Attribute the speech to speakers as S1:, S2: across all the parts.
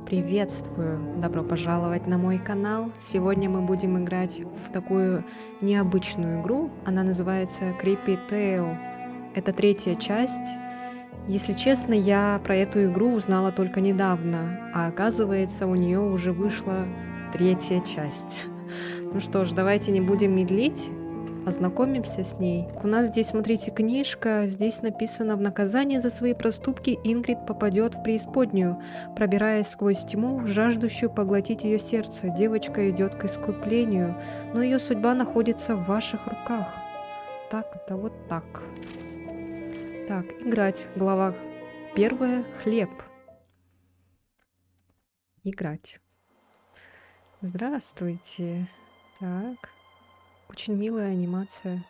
S1: Приветствую! Добро пожаловать на мой канал. Сегодня мы будем играть в такую необычную игру. Она называется Creepy Tale. Это третья часть. Если честно, я про эту игру узнала только недавно, а оказывается, у нее уже вышла третья часть. Ну что ж, давайте не будем медлить. Ознакомимся с ней. У нас здесь, смотрите, книжка. Здесь написано: в наказание за свои проступки Ингрид попадет в преисподнюю, пробираясь сквозь тьму, жаждущую поглотить ее сердце. Девочка идет к искуплению, но ее судьба находится в ваших руках. Так, да вот так. Так, играть. Глава 1. Хлеб. Играть. Здравствуйте. Так. Очень милая анимация.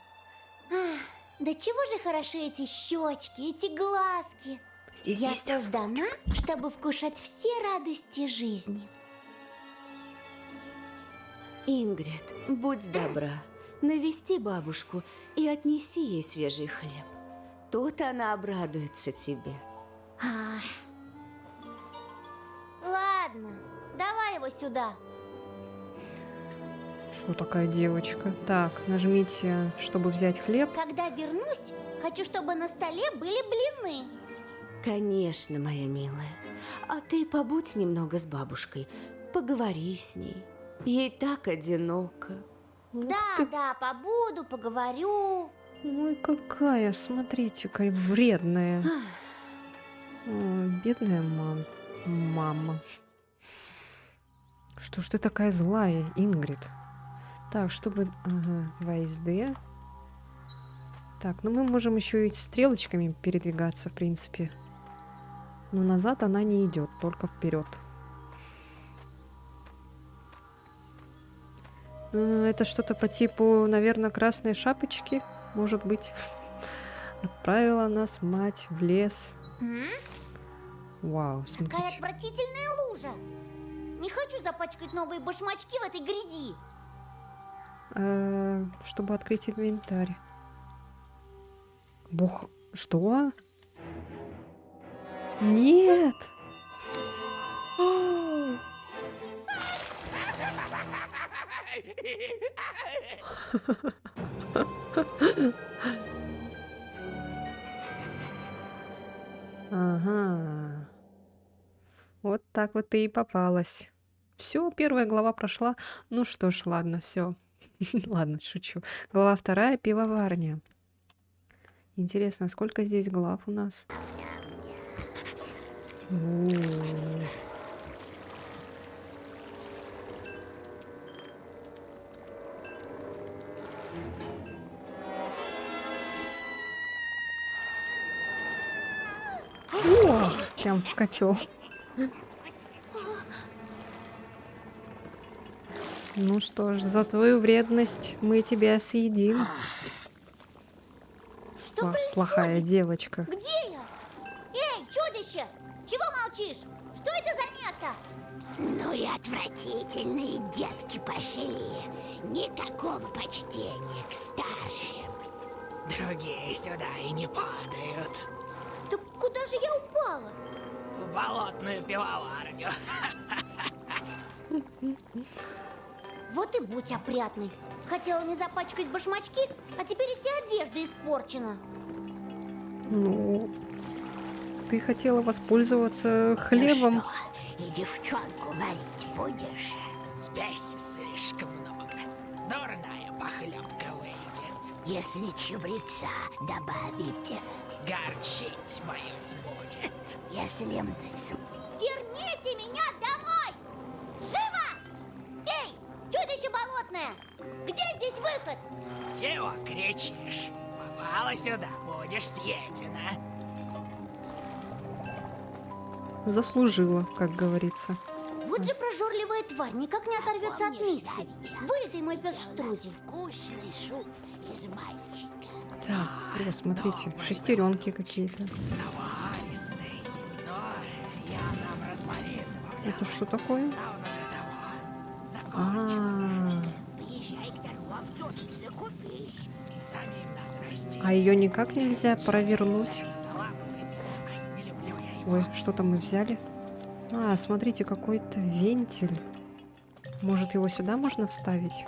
S2: Да чего же хороши эти щечки, эти глазки.
S1: Здесь
S2: Я
S1: есть
S2: создана, чтобы вкушать все радости жизни.
S3: Ингрид, будь добра, навести бабушку и отнеси ей свежий хлеб. Тут она обрадуется тебе.
S2: Ладно, давай его сюда.
S1: Что такая девочка? Так, нажмите, чтобы взять хлеб.
S2: Когда вернусь, хочу, чтобы на столе были блины.
S3: Конечно, моя милая. А ты побудь немного с бабушкой, поговори с ней. Ей так одиноко.
S2: Да, побуду, поговорю.
S1: Ой, какая, смотрите-ка, вредная. Ой, бедная мама. Что ж ты такая злая, Ингрид? Так, чтобы... Ага, ВСД. Так, ну мы можем еще и стрелочками передвигаться, в принципе. Но назад она не идет, только вперед. Это что-то по типу, наверное, красной шапочки, может быть. Отправила нас мать в лес. Вау,
S2: Какая
S1: смотрите.
S2: отвратительная лужа. Не хочу запачкать новые башмачки в этой грязи.
S1: Чтобы открыть инвентарь. Бог, что? Нет! Ага. Вот так вот ты и попалась. Все, первая глава прошла. Ну что ж, ладно, все. Ладно, шучу. Глава 2. Пивоварня. Интересно, сколько здесь глав у нас? У. О, прям в котел. Ну что ж, за твою вредность мы тебя съедим.
S2: Что происходит?
S1: Плохая девочка.
S2: Где я? Эй, чудище! Чего молчишь? Что это за место?
S4: Ну и отвратительные детки пошли. Никакого почтения к старшим.
S5: Другие сюда и не падают.
S2: Да куда же я упала?
S5: В болотную пивоварню.
S2: Вот и будь опрятной. Хотела не запачкать башмачки, а теперь и вся одежда испорчена.
S1: Ну, ты хотела воспользоваться хлебом.
S4: Ну что, и девчонку варить будешь?
S5: Спеси слишком много. Дурная похлебка выйдет.
S4: Если чабреца добавите,
S5: Горчить, боюсь, будет.
S4: если
S2: Верните меня домой! Живо! Эй, чудище болотное! Где здесь выход?
S5: Чего кричишь? Попала сюда, будешь съедена.
S1: Заслужила, как говорится.
S2: Вот же прожорливая тварь, никак не оторвется от миски. Вылитый мой пес Штруди.
S4: вкусный суп из мальчика.
S1: Так, о, смотрите, шестеренки какие-то.
S5: Наваристый. Но я нам розмарин.
S1: Это что такое? А,
S4: Поезжай к торговцу и закупись.
S5: За ним надо расти.
S1: а ее никак нельзя провернуть.
S5: Заламывать. Не люблю я его.
S1: Ой, что там мы взяли? А, смотрите, какой-то вентиль. Может, его сюда можно вставить?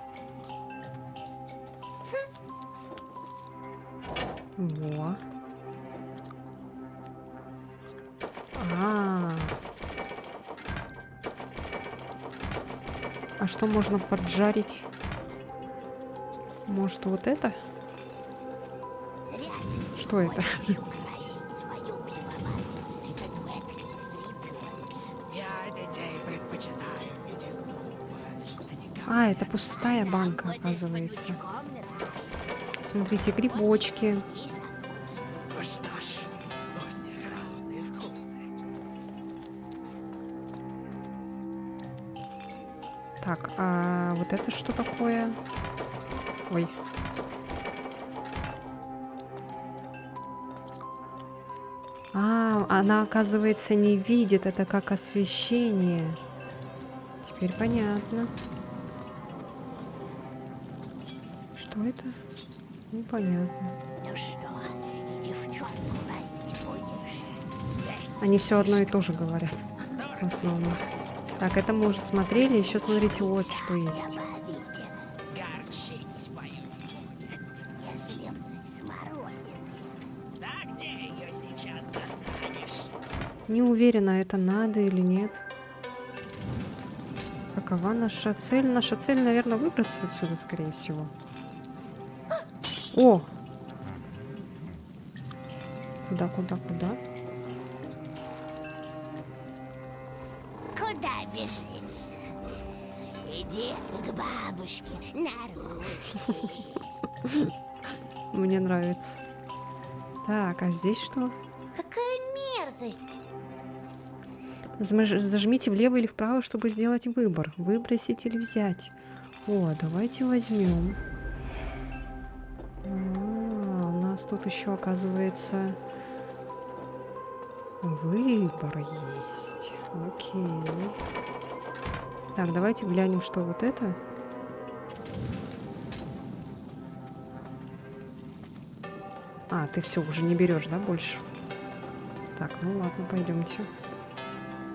S1: Во. А. А что можно поджарить? Может, вот это? Что это?
S4: Украсить свою пивоварню статуэткой ребенка.
S5: Я детей предпочитаю в виде супа. Они
S1: А, это пустая банка, оказывается. Смотрите, грибочки.
S5: Ну что ж, у всех разные вкусы.
S1: Так, а вот это что такое? Ой. А, она, оказывается, не видит. Это как освещение. Теперь понятно. Что это? Непонятно.
S4: Ну что, девчонку варить будешь? Связь
S1: Они все одно и то же говорят. В основном. Так, это мы уже смотрели. Еще смотрите, вот что есть.
S4: добавите,
S5: Горчить, боюсь, будет.
S4: если смородины.
S5: Да где ее сейчас достанешь?
S1: Не уверена, это надо или нет. Какова наша цель? Наша цель, наверное, выбраться отсюда, скорее всего. О! Куда, куда, куда?
S4: Куда бежишь? Иди к бабушке на ручки.
S1: Мне нравится. Так, а здесь что?
S2: Какая мерзость!
S1: Зажмите влево или вправо, чтобы сделать выбор. Выбросить или взять. О, давайте возьмем. У нас тут еще, оказывается, выбор есть. Окей. Так, давайте глянем, что вот это. А, ты все уже не берешь, да, больше? Так, ну ладно, пойдемте.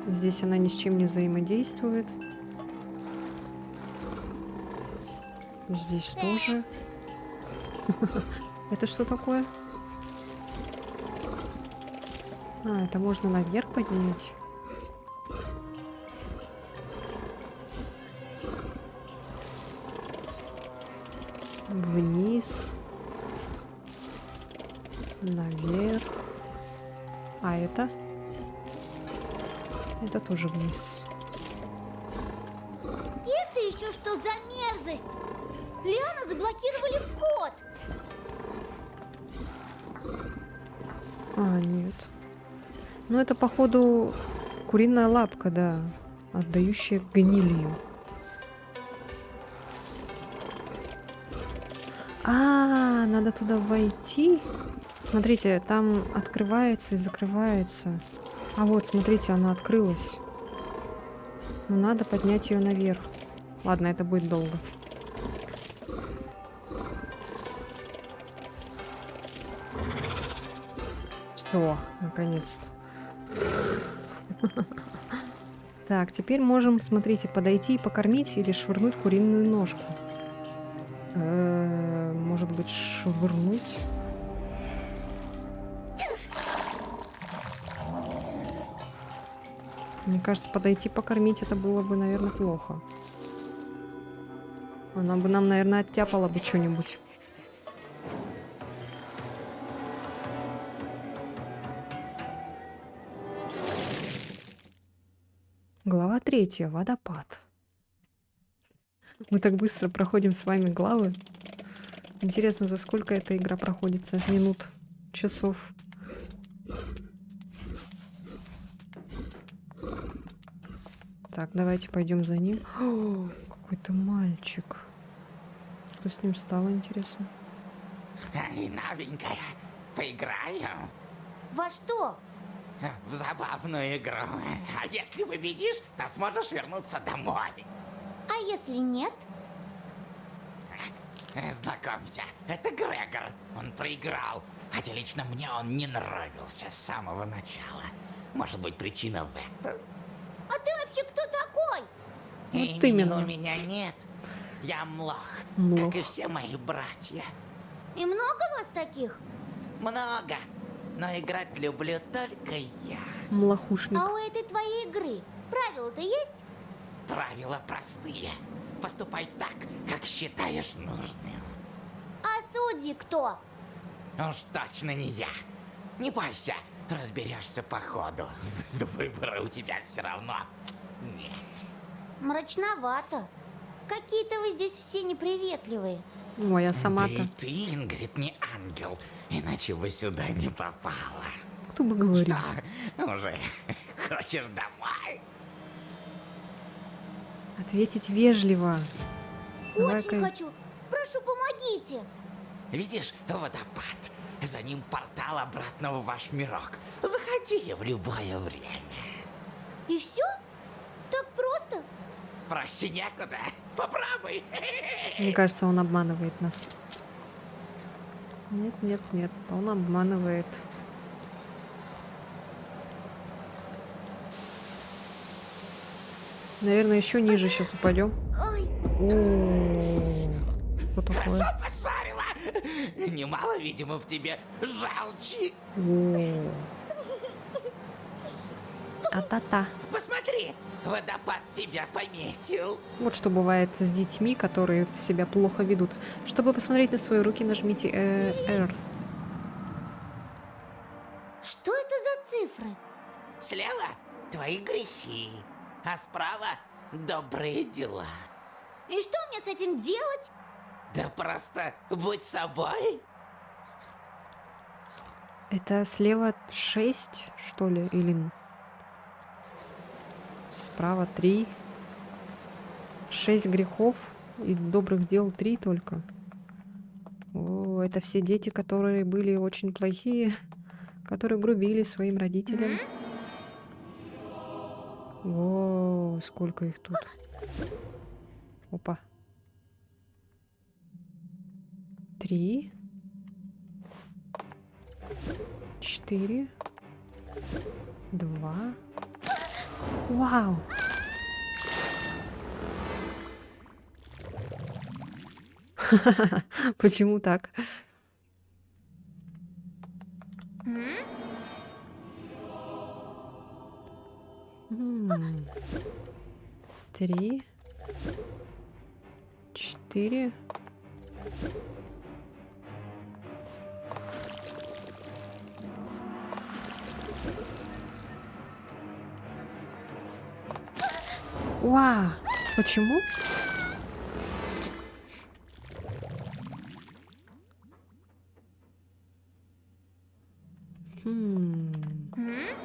S1: Здесь она ни с чем не взаимодействует. Здесь тоже. Это что такое? А, это можно наверх поднять. Вниз. Наверх. А это? Это тоже вниз.
S2: Это еще что за мерзость? Лиана заблокировали вход.
S1: А, нет. Ну, это, походу, куриная лапка, да. Отдающая гнилью. А, надо туда войти. Смотрите, там открывается и закрывается. А вот, смотрите, она открылась. Ну, надо поднять ее наверх. Ладно, это будет долго. Все, наконец-то. Так, теперь можем, смотрите, подойти и покормить или швырнуть куриную ножку. Может быть, швырнуть? Мне кажется, подойти покормить это было бы, наверное, плохо. Она бы нам, наверное, оттяпала бы что-нибудь. Глава 3. Водопад. Мы так быстро проходим с вами главы. Интересно, за сколько эта игра проходится? Минут, часов? Так, давайте пойдем за ним. О, какой-то мальчик. Что с ним стало, интересно?
S6: Эй, новенькая, поиграем
S2: Во что?
S6: в забавную игру. А если победишь, то сможешь вернуться домой.
S2: А если нет?
S6: Знакомься, это Грегор. Он проиграл. Хотя лично мне он не нравился с самого начала. Может быть, причина в этом?
S2: А ты вообще кто такой?
S1: Вот
S6: Имени
S1: именно.
S6: у меня нет. Я Млох,
S1: Млох.
S6: как и все мои братья.
S2: И много вас таких?
S6: Много. Но играть люблю только я.
S1: Млохушник.
S2: А у этой твоей игры правила-то есть?
S6: Правила простые. Поступай так, как считаешь нужным.
S2: А судьи кто?
S6: Уж точно не я. Не бойся, разберешься по ходу. Выбора у тебя все равно нет.
S2: Мрачновато. Какие-то вы здесь все неприветливые.
S1: Ой, а
S6: Да
S1: сама-то...
S6: и ты, Ингрид, не ангел, иначе бы сюда не попала.
S1: Кто бы говорил?
S6: Что, уже хочешь домой?
S1: Ответить вежливо.
S2: Очень
S1: Давай-ка-
S2: хочу. Прошу, помогите.
S6: Видишь водопад? За ним портал обратно в ваш мирок. Заходи в любое время.
S2: И все? Так просто?
S6: Проще некуда. Попробуй.
S1: Мне кажется, он обманывает нас. Нет, нет, нет, он обманывает. Наверное, еще ниже сейчас упадем.
S2: Ой,
S1: О, что такое?
S6: Хорошо пошарила. Немало, видимо, в тебе желчи.
S1: О. А-та-та.
S6: Посмотри, водопад тебя пометил.
S1: Вот что бывает с детьми, которые себя плохо ведут. Чтобы посмотреть на свои руки, нажмите R.
S2: что это за цифры?
S6: Слева твои грехи, а справа добрые дела.
S2: И что мне с этим делать?
S6: Да просто будь собой.
S1: Это слева 6, что ли? Или справа 3. 6 грехов и добрых дел 3 только. О, это все дети, которые были очень плохие, которые грубили своим родителям. О, сколько их тут. Опа. 3. 4. 2. Вау! Почему так? М. 3. 4. Вау! Почему?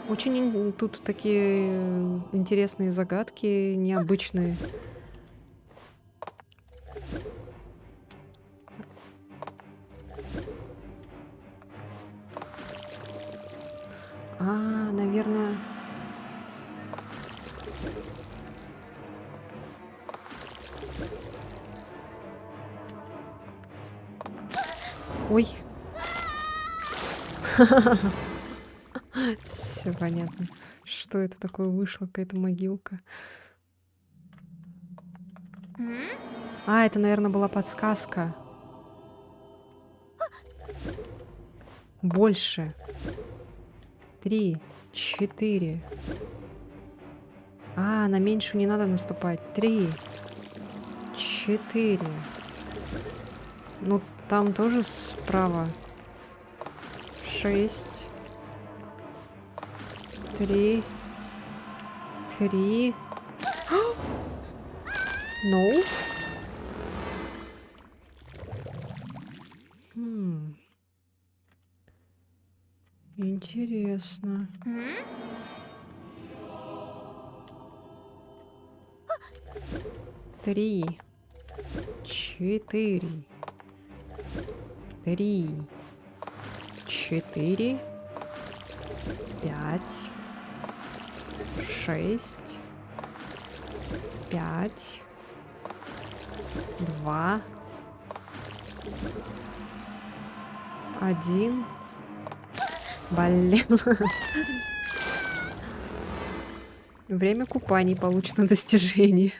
S1: Очень тут такие интересные загадки, необычные. А, наверное... Ой. Все понятно. Что это такое вышло, какая-то могилка. А, это, наверное, была подсказка. Больше. 3, 4. А, на меньшую не надо наступать. 3, 4. Ну, там тоже справа. 6. 3. 3. No. Интересно. 3, 4. 3, 4. 5. 6. 5. 2. 1. Блин. Время купаний, получено достижение.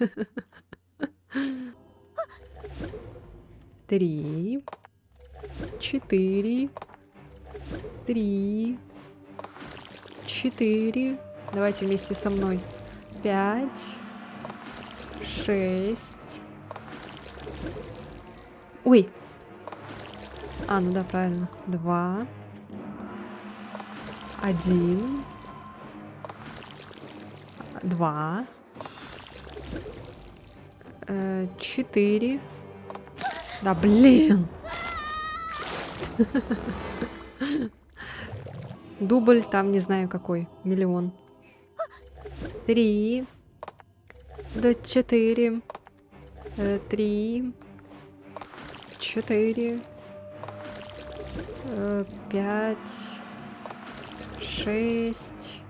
S1: 3, 4, 3, 4. Давайте вместе со мной. 5, 6. Ой. А, ну да, правильно. 2, 1, 2, 4. Да, блин. Дубль там не знаю какой. Миллион. 3. Да 4. 3. 4. 5. 6.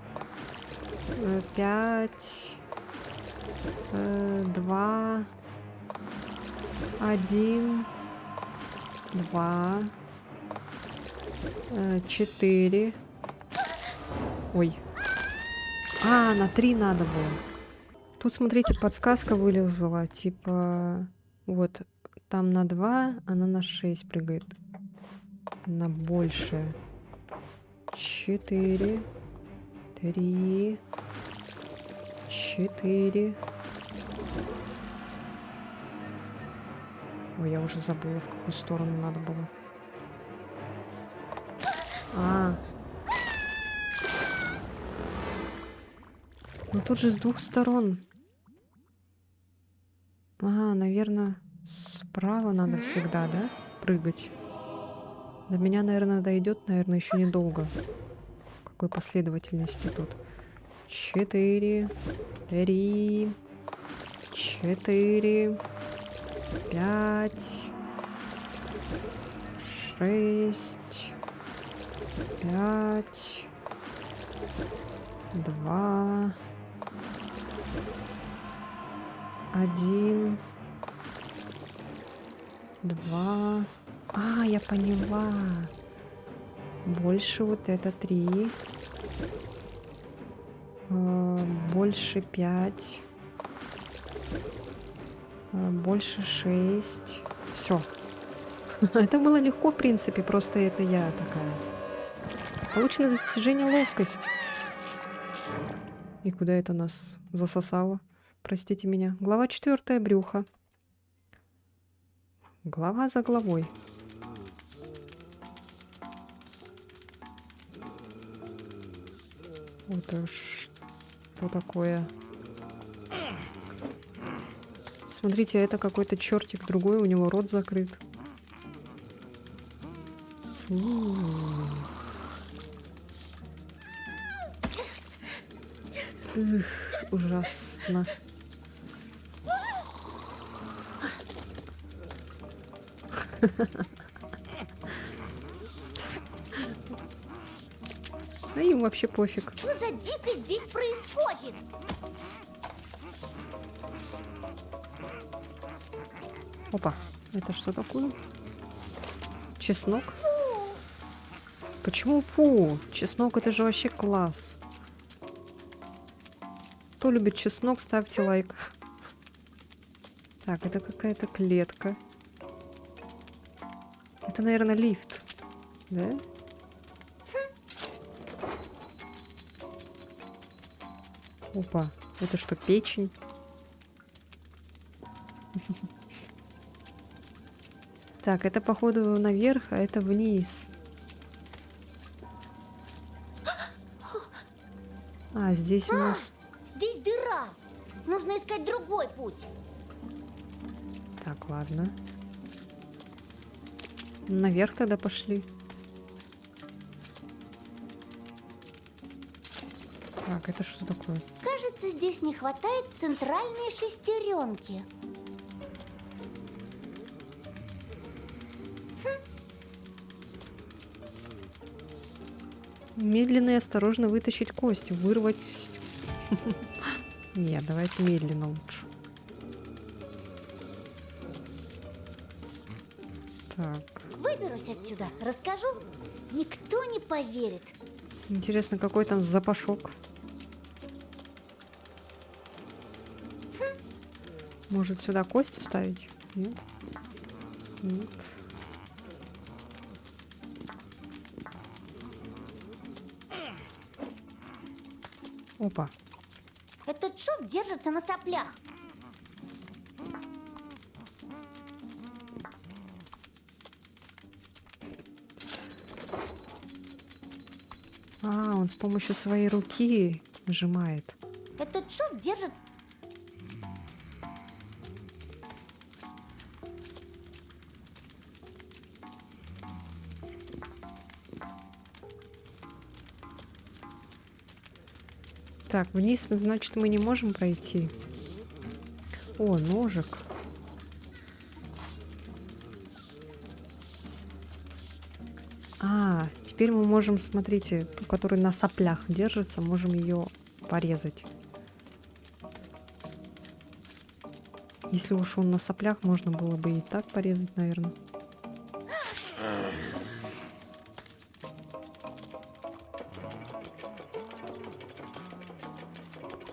S1: 5. 2. 1. 2. 4. Ой. А, на 3 надо было. Тут, смотрите, подсказка вылезла. Типа, вот, там на 2, она на 6 прыгает. На большее. 4. 3. 4. Ой, я уже забыла, в какую сторону надо было. А. Ну тут же с двух сторон. Ага, наверное, справа надо всегда, да? Прыгать. До меня, наверное, дойдет, наверное, еще недолго. В какой последовательности тут? 4, 3, 4, 5, 6, 5, 2, 1, 2. А, я поняла. Больше вот это 3. Больше 5. Больше 6. Все. Это было легко, в принципе, просто это я такая. Получено достижение ловкость. И куда это нас засосало? Простите меня. Глава 4. Брюхо. Глава за главой. Вот что такое. Смотрите, это какой-то чертик другой, у него рот закрыт. Ужасно. А им вообще пофиг.
S2: Что за дикость здесь происходит?
S1: Опа, это что такое? Чеснок? Почему фу? Чеснок это же вообще класс. Кто любит чеснок, ставьте лайк. Так, это какая-то клетка. Это, наверное, лифт. Да? Опа, это что, печень? Так, это, походу, наверх, а это вниз. А, здесь у нас...
S2: Здесь дыра. Нужно искать другой путь.
S1: Так, ладно. Наверх тогда пошли. Так, это что такое?
S2: Кажется, здесь не хватает центральной шестеренки.
S1: Медленно и осторожно вытащить кость, вырвать... Нет, давайте медленно лучше. Так.
S2: Выберусь отсюда, расскажу. Никто не поверит.
S1: Интересно, какой там запашок. Может, сюда кость вставить? Нет? Нет. Опа.
S2: Этот шов держится на соплях.
S1: А, он с помощью своей руки нажимает.
S2: Этот шов держит...
S1: Так, вниз, значит, мы не можем пройти. О, ножик. А, теперь мы можем, смотрите, ту, которая на соплях держится, можем ее порезать. Если уж он на соплях, можно было бы и так порезать, наверное.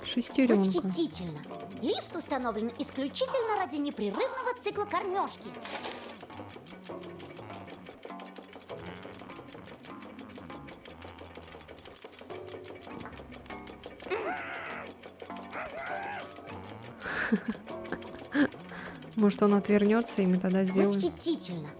S1: Шестеренка.
S2: Восхитительно! Лифт установлен исключительно ради непрерывного цикла кормежки.
S1: Может, он отвернется, и мы тогда сделаем.
S2: Восхитительно!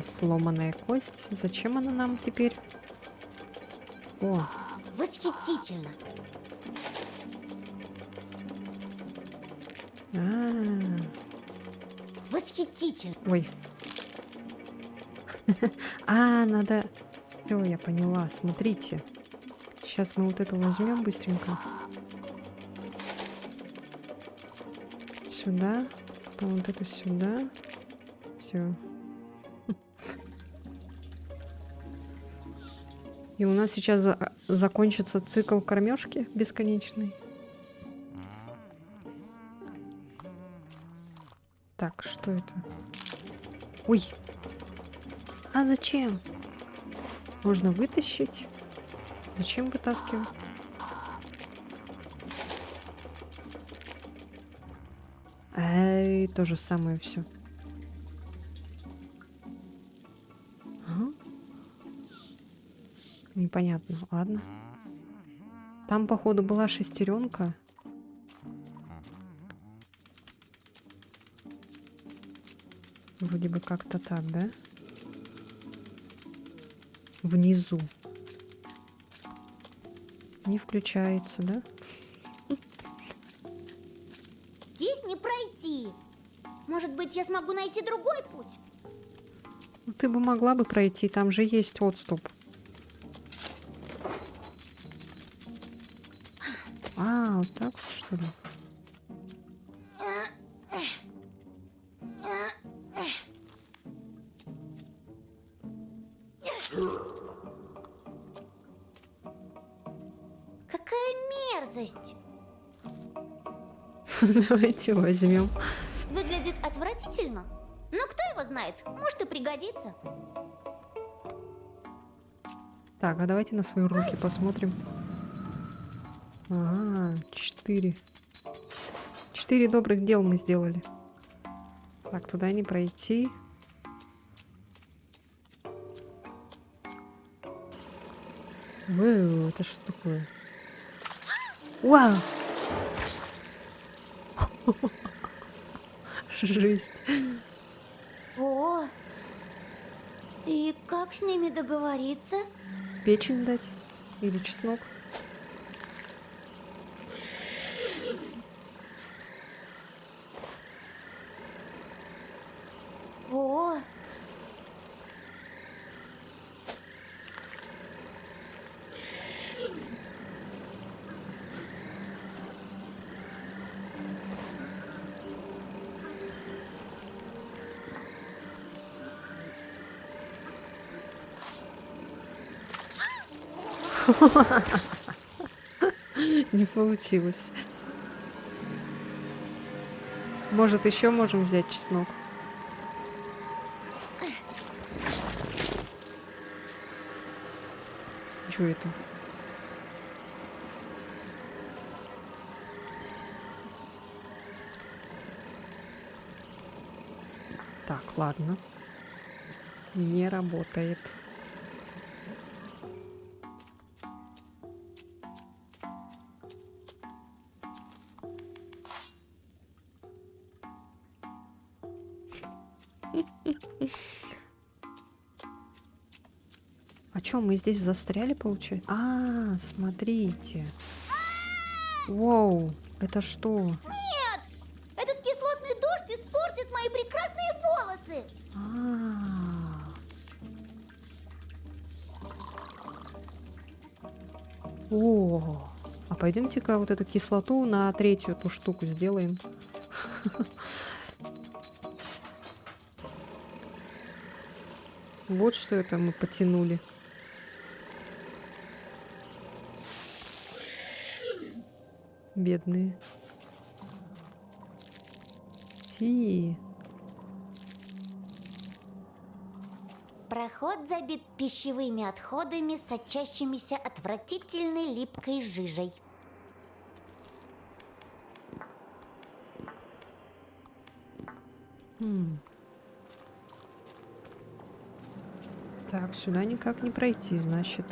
S1: Сломанная кость. Зачем она нам теперь? О,
S2: Восхитительно! Восхитительно!
S1: ой. А, надо... Все, я поняла. Смотрите. Сейчас мы вот эту возьмем быстренько. Сюда. Потом вот это сюда. Все. И у нас сейчас закончится цикл кормежки бесконечный. Так, что это? Ой! А зачем? Можно вытащить. Зачем вытаскивать? Эй, то же самое все. Непонятно, ладно. Там, походу, была шестеренка. Вроде бы как-то так, да? Внизу. Не включается, да?
S2: Здесь не пройти. Может быть, я смогу найти другой путь?
S1: Ну, ты бы могла бы пройти, там же есть отступ. А, вот так вот, что ли?
S2: Какая мерзость!
S1: Давайте возьмем.
S2: Выглядит отвратительно. Но кто его знает? Может и пригодится.
S1: Так, а давайте на свои руки посмотрим. Ага, 4. 4 добрых дел мы сделали. Так, туда не пройти. Вау, это что такое? Вау! Жесть.
S2: О! И как с ними договориться?
S1: Печень дать? Или чеснок?
S2: О!
S1: Не получилось. Может, еще можем взять чеснок? что это? Так, ладно. Не работает. А чё, мы здесь застряли, получается? А, смотрите. Воу, это что?
S2: Нет! Этот кислотный дождь испортит мои прекрасные волосы!
S1: А. О, а пойдемте-ка вот эту кислоту на третью эту штуку сделаем. Вот что это мы потянули. Бедные. Фи.
S2: Проход забит пищевыми отходами, сочащимися отвратительной липкой жижей.
S1: Так, сюда никак не пройти, значит.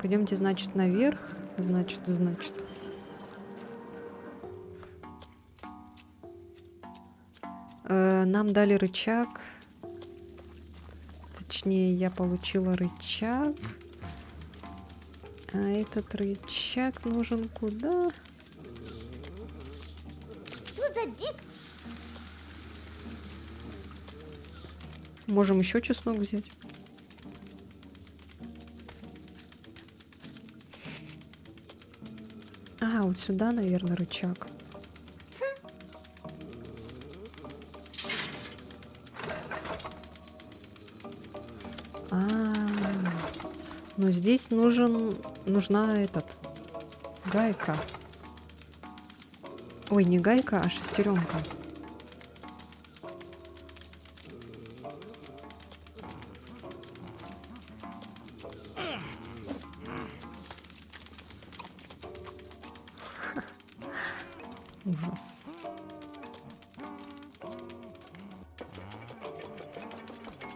S1: Пойдемте, значит, наверх. Значит. Нам дали рычаг. Точнее, я получила рычаг. А этот рычаг нужен куда?
S2: Что за дик?
S1: Можем еще чеснок взять. А, вот сюда, наверное, рычаг. Но здесь нужна гайка. Ой, не гайка, а шестеренка. Ужас.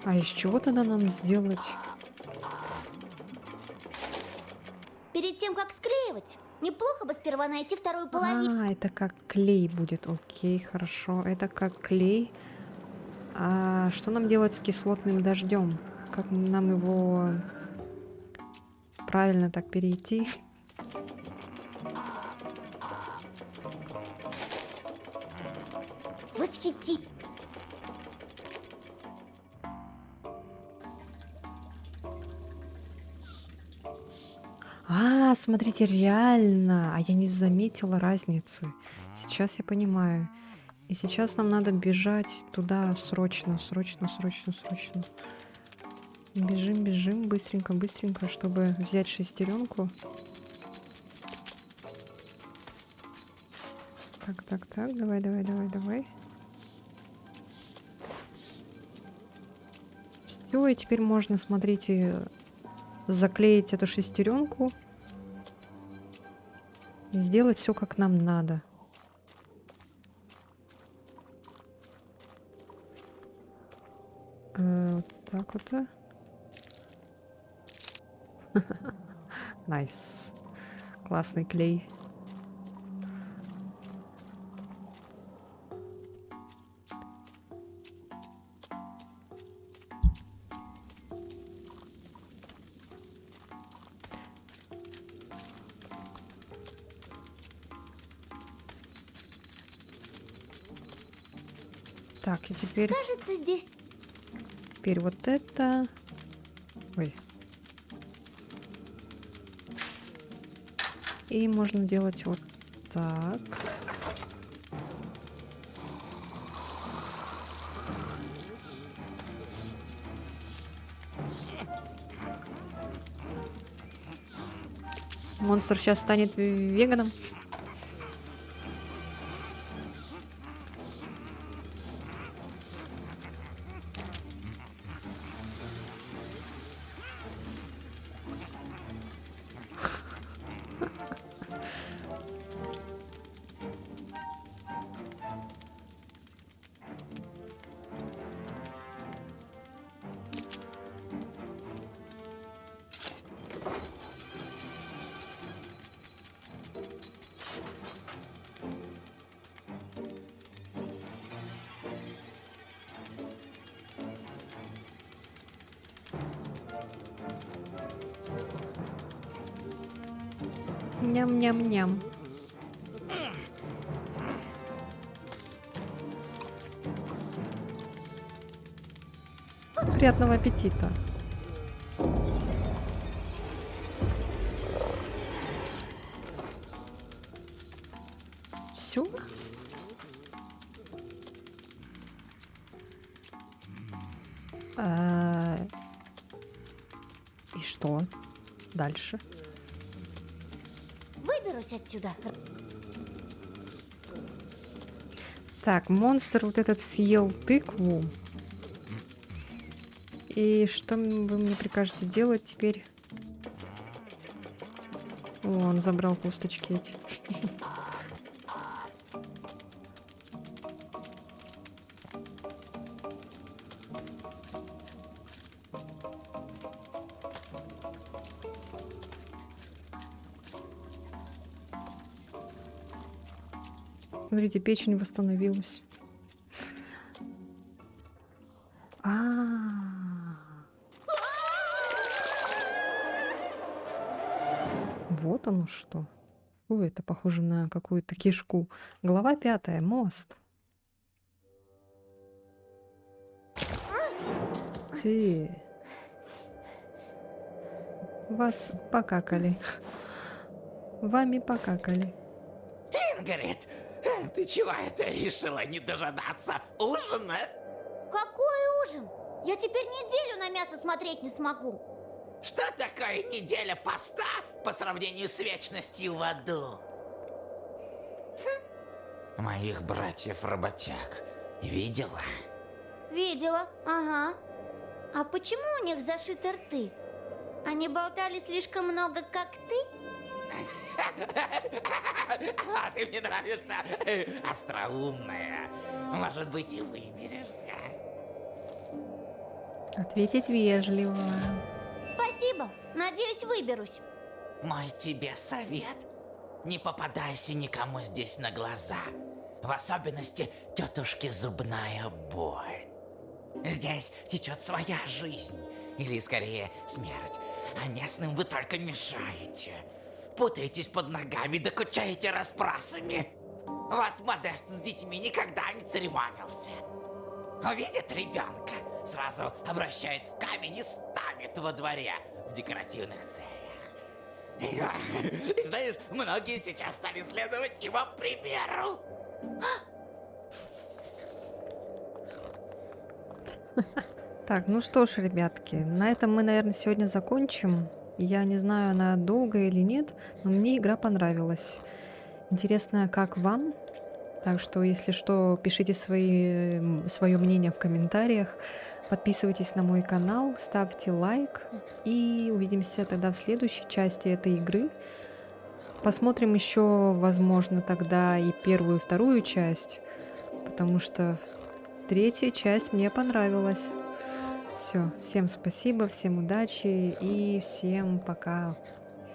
S1: А из чего тогда нам сделать?
S2: Перед тем, как склеивать, неплохо бы сперва найти вторую половину.
S1: А, это как клей будет. Окей, хорошо. Это как клей. А что нам делать с кислотным дождем? Как нам его правильно так перейти?
S2: Восхити.
S1: А, смотрите, реально. А я не заметила разницы. Сейчас я понимаю. И сейчас нам надо бежать туда срочно. Бежим, быстренько, чтобы взять шестеренку. Так, давай. Все, и теперь можно, смотрите, заклеить эту шестеренку и сделать все как нам надо. Вот так вот. Найс. Классный клей. Так, и теперь
S2: Кажется, здесь
S1: вот это. Ой. И можно делать вот так. Монстр сейчас станет веганом. Ням-ням-ням. Приятного аппетита. Все? И что дальше?
S2: Выберусь отсюда.
S1: Так, монстр вот этот съел тыкву. И что вы мне прикажете делать теперь? О, он забрал косточки эти. Смотрите, печень восстановилась. Вот оно что. Фу, это похоже на какую-то кишку. Глава 5. Мост. Ты. Вас покакали. Вами покакали.
S6: Ингрид, ты чего это решила не дожидаться ужина?
S2: Какой ужин? Я теперь неделю на мясо смотреть не смогу.
S6: Что такое неделя поста по сравнению с вечностью в аду? Моих братьев-работяг видела?
S2: Видела, ага. А почему у них зашиты рты? Они болтали слишком много, как ты?
S6: А ты мне нравишься, остроумная. Может быть, и выберешься.
S1: Ответить вежливо.
S2: Спасибо. Надеюсь, выберусь.
S6: Мой тебе совет. Не попадайся никому здесь на глаза. В особенности тетушке зубная боль. Здесь течет своя жизнь. Или, скорее, смерть. А местным вы только мешаете. Путаетесь под ногами, докучаете расспросами. Вот Модест с детьми никогда не церемонился. Увидит ребенка, сразу обращает в камень и ставит во дворе в декоративных целях. И знаешь, многие сейчас стали следовать его примеру.
S1: Так, ну что ж, ребятки, на этом мы, наверное, сегодня закончим. Я не знаю, она долгая или нет, но мне игра понравилась. Интересно, как вам? Так что, если что, пишите свое мнение в комментариях. Подписывайтесь на мой канал, ставьте лайк. И увидимся тогда в следующей части этой игры. Посмотрим еще, возможно, тогда и первую, и вторую часть. Потому что третья часть мне понравилась. Все, всем спасибо, всем удачи и всем пока.